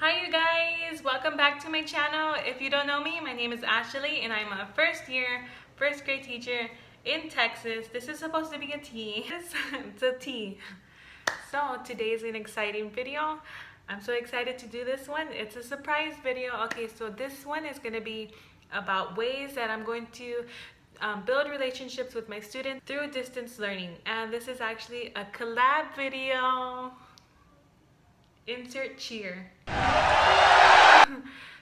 Hi you guys, welcome back to my channel. If you don't know me, my name is Ashaley and I'm a first grade teacher in Texas. This is supposed to be a T. It's a T. So today is an exciting video. I'm so excited to do this one. It's a surprise video. Okay, so this one is going to be about ways that I'm going to build relationships with my students through distance learning. And this is actually a collab video. Insert cheer.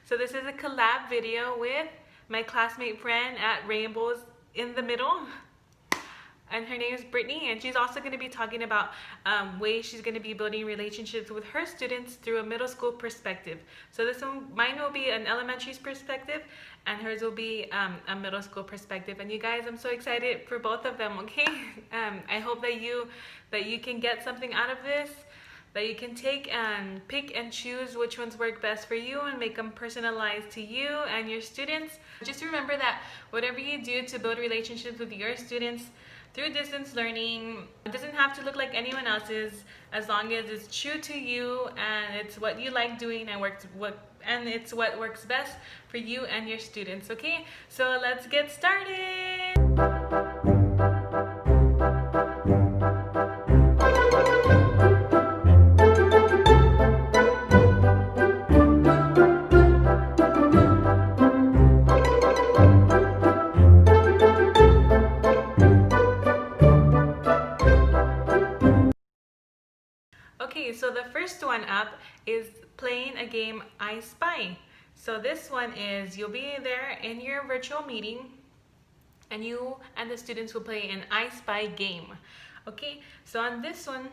So this is a collab video with my classmate friend at Rainbows in the Middle, and her name is Brittany, and she's also going to be talking about ways she's going to be building relationships with her students through a middle school perspective. So mine will be an elementary perspective and hers will be a middle school perspective. And you guys, I'm so excited for both of them. Okay, I hope that you can get something out of this, that you can take and pick and choose which ones work best for you and make them personalized to you and your students. Just remember that whatever you do to build relationships with your students through distance learning, it doesn't have to look like anyone else's, as long as it's true to you and it's what you like doing and it's what works best for you and your students. Okay, so let's get started. Okay, so the first one up is playing a game I Spy. So this one is, you'll be there in your virtual meeting and you and the students will play an I Spy game. Okay, so on this one,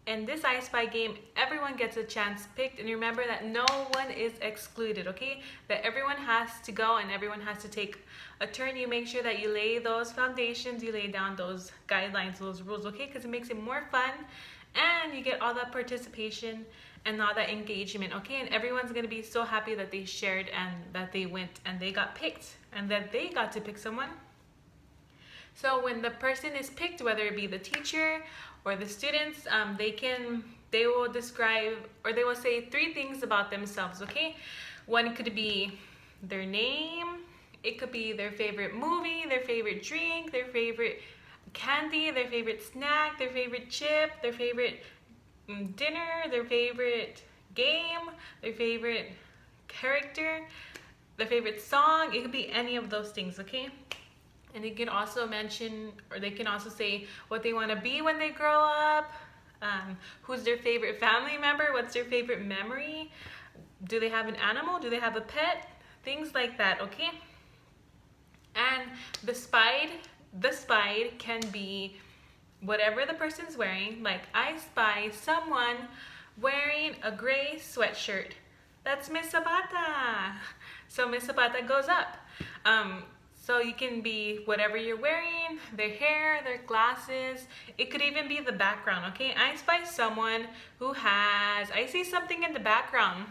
in this I Spy game, everyone gets a chance picked, and remember that no one is excluded, okay? That everyone has to go and everyone has to take a turn. You make sure that you lay those foundations, you lay down those guidelines, those rules, okay? Because it makes it more fun and you get all that participation and all that engagement, okay? And everyone's gonna be so happy that they shared and that they went and they got picked and that they got to pick someone. So when the person is picked, whether it be the teacher or the students, they will describe, or they will say 3 things about themselves, okay? One could be their name, it could be their favorite movie, their favorite drink, their favorite candy, their favorite snack, their favorite chip, their favorite dinner, their favorite game, their favorite character, their favorite song. It could be any of those things, okay? And they can also mention, or they can also say what they want to be when they grow up, who's their favorite family member, what's their favorite memory, do they have an animal, do they have a pet, things like that, okay? And the spied can be whatever the person's wearing. Like, I spy someone wearing a gray sweatshirt. That's Miss Zapata. So Miss Zapata goes up. So you can be whatever you're wearing, their hair, their glasses. It could even be the background, okay? I spy someone who I see something in the background.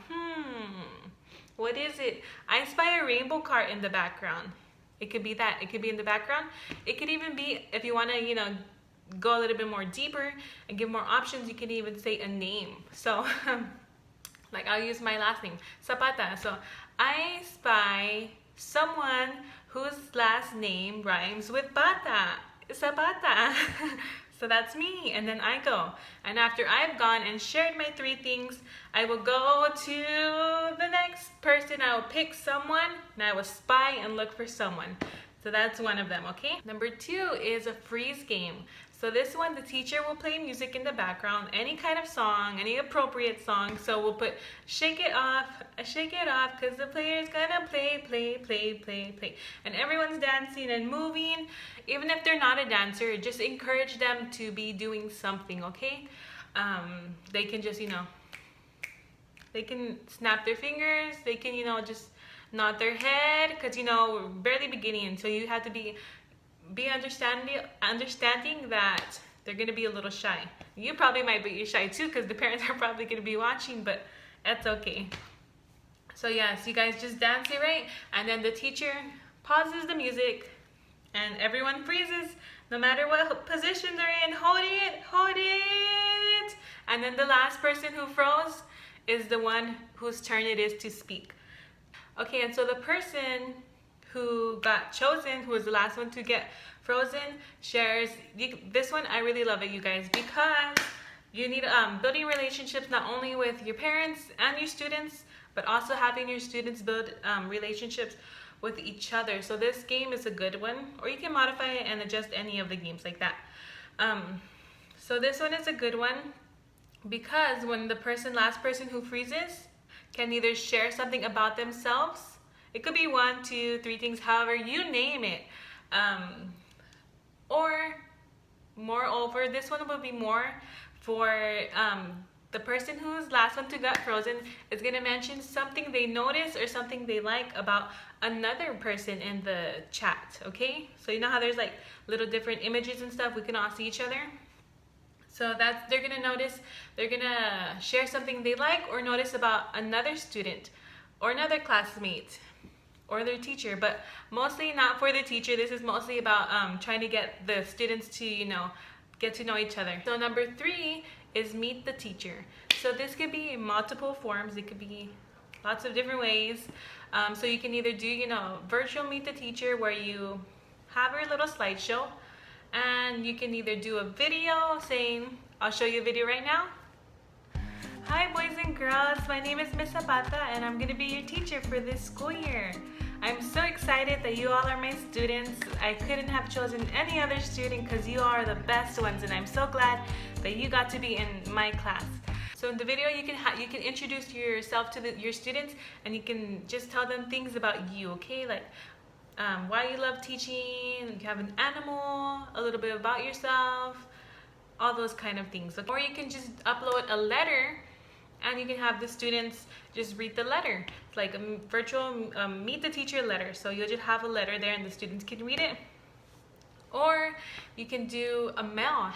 What is it? I spy a rainbow cart in the background. It could be that. It could be in the background. It could even be, if you want to, go a little bit more deeper and give more options, you can even say a name. So, like, I'll use my last name, Zapata. So, I spy someone whose last name rhymes with bata. Zapata. So that's me, and then I go. And after I've gone and shared my 3 things, I will go to the next person. I will pick someone, and I will spy and look for someone. So that's one of them, okay? Number 2 is a freeze game. So this one, the teacher will play music in the background, any kind of song, any appropriate song. So we'll put shake it off, because the player's gonna play. And everyone's dancing and moving. Even if they're not a dancer, just encourage them to be doing something, okay? They can just, they can snap their fingers, they can, just nod their head, because, we're barely beginning. So you have to be understanding that they're going to be a little shy. You probably might be shy too, because the parents are probably going to be watching, but that's okay. So yes, you guys just dance it right, and then the teacher pauses the music and everyone freezes, no matter what position they're in. Hold it, and then the last person who froze is the one whose turn it is to speak. Okay, and so the person who got chosen, who was the last one to get frozen, shares. This one, I really love it, you guys, because you need building relationships not only with your parents and your students, but also having your students build relationships with each other. So this game is a good one, or you can modify it and adjust any of the games like that. So this one is a good one because when the last person who freezes can either share something about themselves. It could be 1, 2, 3 things, however you name it. Or moreover, this one will be more for the person who's last one to got frozen is going to mention something they notice or something they like about another person in the chat, okay? So you know how there's like little different images and stuff, we can all see each other. So that's, they're gonna notice, they're gonna share something they like or notice about another student or another classmate or their teacher, but mostly not for the teacher. This is mostly about trying to get the students to, you know, get to know each other. So number 3 is meet the teacher. So this could be in multiple forms. It could be lots of different ways. So you can either do, you know, virtual meet the teacher where you have your little slideshow, and you can either do a video saying, I'll show you a video right now. Hi boys and girls, my name is Miss Zapata and I'm going to be your teacher for this school year. I'm so excited that you all are my students. I couldn't have chosen any other student because you are the best ones, and I'm so glad that you got to be in my class. So in the video you can introduce yourself to your students, and you can just tell them things about you, okay? Like why you love teaching, you have an animal, a little bit about yourself, all those kind of things. Or you can just upload a letter and you can have the students just read the letter. It's like a virtual meet the teacher letter. So you'll just have a letter there and the students can read it. Or you can do a mail.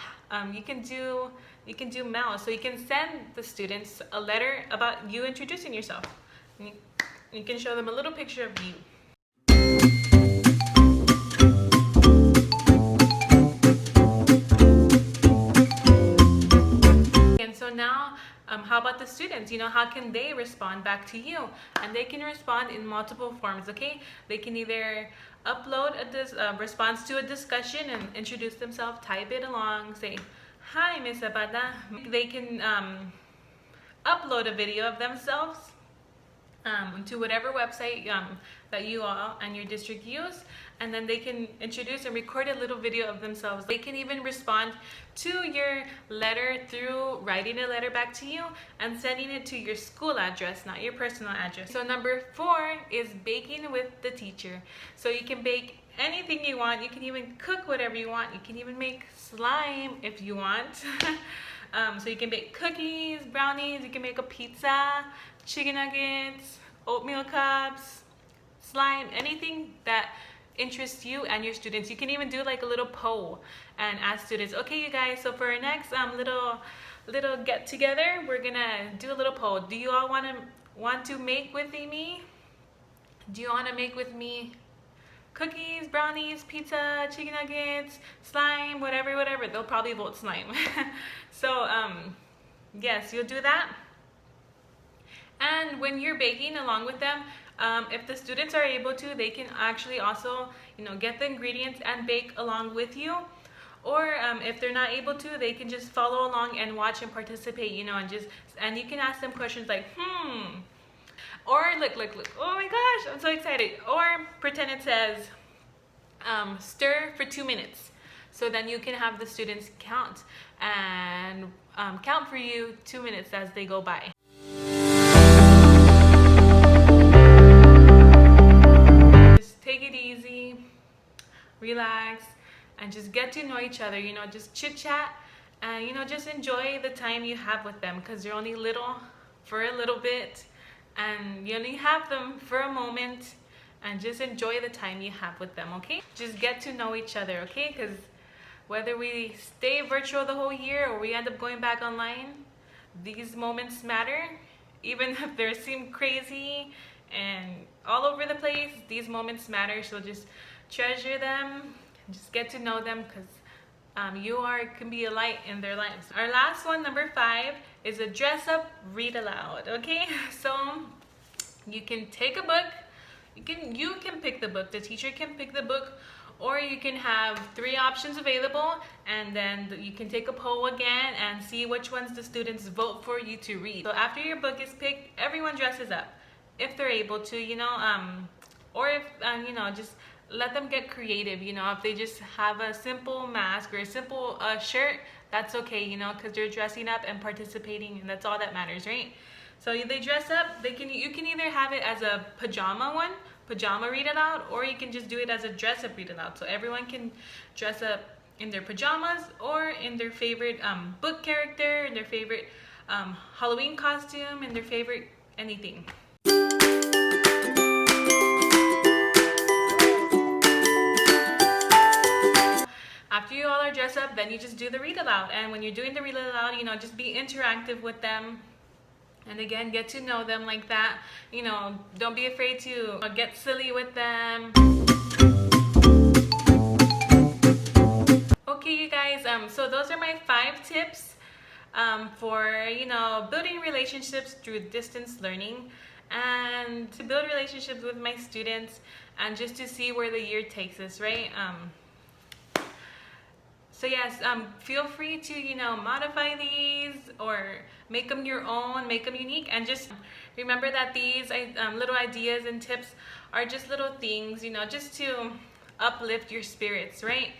You can do mail. So you can send the students a letter about you introducing yourself. And you can show them a little picture of you. Now, how about the students? You know, how can they respond back to you? And they can respond in multiple forms, okay? They can either upload a response to a discussion and introduce themselves, type it along, say, hi, Miss Zapata. They can upload a video of themselves to whatever website that you all and your district use, and then they can introduce and record a little video of themselves. They can even respond to your letter through writing a letter back to you and sending it to your school address, not your personal address. So number 4 is baking with the teacher. So you can bake anything you want. You can even cook whatever you want. You can even make slime if you want. So you can bake cookies, brownies, you can make a pizza, chicken nuggets, oatmeal cups, slime, anything that interests you and your students. You can even do like a little poll and ask students, okay you guys, so for our next little get together, we're gonna do a little poll. Do you all want to make with me? Do you want to make with me cookies, brownies, pizza, chicken nuggets, slime, whatever? They'll probably vote slime. So yes, you'll do that. And when you're baking along with them, if the students are able to, they can actually also, you know, get the ingredients and bake along with you. Or if they're not able to, they can just follow along and watch and participate, you know, and you can ask them questions like, or look, oh my gosh, I'm so excited. Or pretend it says, stir for 2 minutes. So then you can have the students count and count for you 2 minutes as they go by. Take it easy, relax, and just get to know each other, you know, just chit chat and, you know, just enjoy the time you have with them, because they're only little for a little bit and you only have them for a moment, and just enjoy the time you have with them, okay? Just get to know each other, okay? Because whether we stay virtual the whole year or we end up going back online, these moments matter. Even if they seem crazy and all over the place, these moments matter. So just treasure them, just get to know them, because you can be a light in their lives. Our last one, number 5, is a dress up, read aloud. Okay, so you can take a book. You can pick the book. The teacher can pick the book, or you can have 3 options available, and then you can take a poll again and see which ones the students vote for you to read. So after your book is picked, everyone dresses up if they're able to, or if just let them get creative. If they just have a simple mask or a simple shirt, that's okay, because they're dressing up and participating, and that's all that matters, right? So they dress up. You can either have it as a pajama read aloud, or you can just do it as a dress up read aloud. So everyone can dress up in their pajamas or in their favorite book character, in their favorite Halloween costume, in their favorite anything. After you all are dressed up, then you just do the read aloud. And when you're doing the read aloud, just be interactive with them. And again, get to know them like that. Don't be afraid to get silly with them. Okay, you guys, so those are my 5 tips for, building relationships through distance learning, and to build relationships with my students, and just to see where the year takes us, right? So yes, feel free to, modify these or make them your own, make them unique, and just remember that these little ideas and tips are just little things, just to uplift your spirits, right?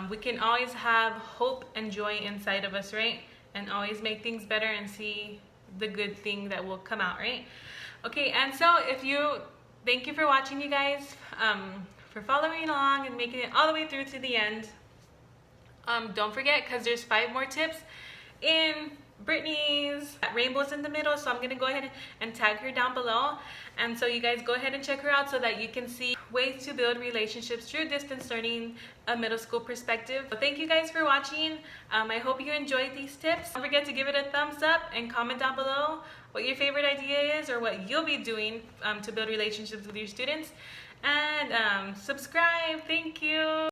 We can always have hope and joy inside of us, right? And always make things better and see the good thing that will come out, right? Okay, and so thank you for watching, you guys, for following along and making it all the way through to the end. Don't forget, because there's 5 more tips in Brittany's rainbows in the middle, so I'm gonna go ahead and tag her down below, and so you guys go ahead and check her out so that you can see ways to build relationships through distance learning, a middle school perspective. So thank you guys for watching. I hope you enjoyed these tips. Don't forget to give it a thumbs up and comment down below what your favorite idea is or what you'll be doing to build relationships with your students, and subscribe. Thank you.